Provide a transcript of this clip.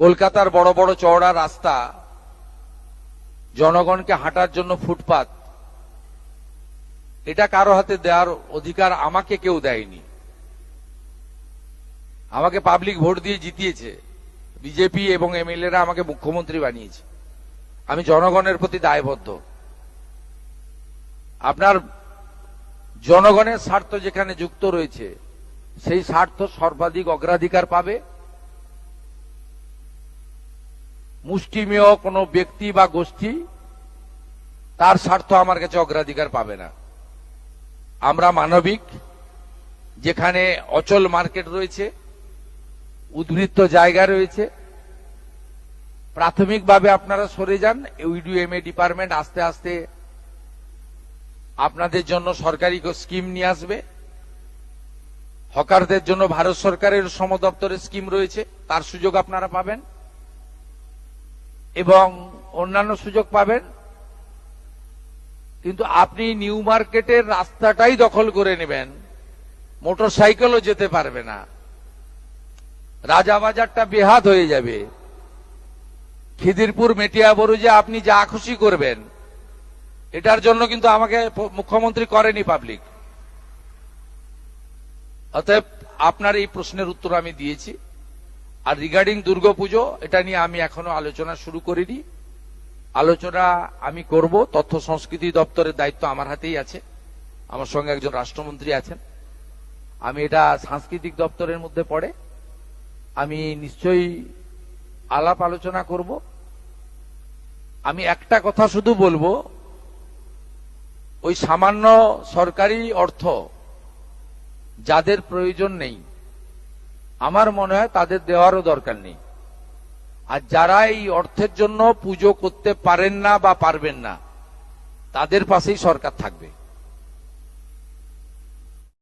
কলকাতার বড় বড় চওড়া রাস্তা, জনগণকে হাঁটার জন্য ফুটপাত, এটা কারো হাতে দেওয়ার অধিকার আমাকে কেউ দেয়নি। আমাকে পাবলিক ভোট দিয়ে জিতিয়েছে, বিজেপি এবং এমএলএরা আমাকে মুখ্যমন্ত্রী বানিয়েছে। আমি জনগণের প্রতি দায়বদ্ধ। আপনার জনগণের স্বার্থ যেখানে যুক্ত রয়েছে, সেই স্বার্থ সর্বাধিক অগ্রাধিকার পাবে। মুষ্টিমেয় কোনো ব্যক্তি বা গোষ্ঠী তার স্বার্থ আমার কাছে অগ্রাধিকার পাবে না। আমরা মানবিক, যেখানে অচল মার্কেট রয়েছে, উদ্বৃত্ত জায়গা রয়েছে, প্রাথমিকভাবে আপনারা সরে যান। ইউডিএমএ ডিপার্টমেন্ট আস্তে আস্তে আপনাদের জন্য সরকারি স্কিম নিয়ে আসবে। হকারদের জন্য ভারত সরকারের শ্রম দপ্তরের স্কিম রয়েছে, তার সুযোগ আপনারা পাবেন এবং অন্যান্য সুযোগ পাবেন। কিন্তু আপনি নিউ মার্কেটের রাস্তাটাই দখল করে নেবেন, মোটর সাইকেলও যেতে পারবে না, রাজাবাজারটা বেহাত হয়ে যাবে। খিদিরপুর মেটিয়াবুরুজে আপনি যা খুশি করবেন, এটার জন্য কিন্তু আমাকে মুখ্যমন্ত্রী করেনি পাবলিক। অতএব আপনার এই প্রশ্নের উত্তর আমি দিয়েছি। আর রিগার্ডিং দুর্গাপুজো, এটা নিয়ে আমি এখনো আলোচনা শুরু করিনি। আলোচনা আমি করব। তথ্য সংস্কৃতি দপ্তরের দায়িত্ব আমার হাতেই আছে, আমার সঙ্গে একজন রাষ্ট্রমন্ত্রী আছেন। আমি এটা সাংস্কৃতিক দপ্তরের মধ্যে পড়ে, আমি নিশ্চয়ই আলাপ আলোচনা করব। আমি একটা কথা শুধু বলবো, ওই সামান্য সরকারি অর্থ যাদের প্রয়োজন নেই, আমার মনে হয় তাদের দেওয়ারও দরকার নেই। আর যারা এই অর্থের জন্য পুজো করতে পারেন না বা পারবেন না, তাদের পাশেই সরকার থাকবে।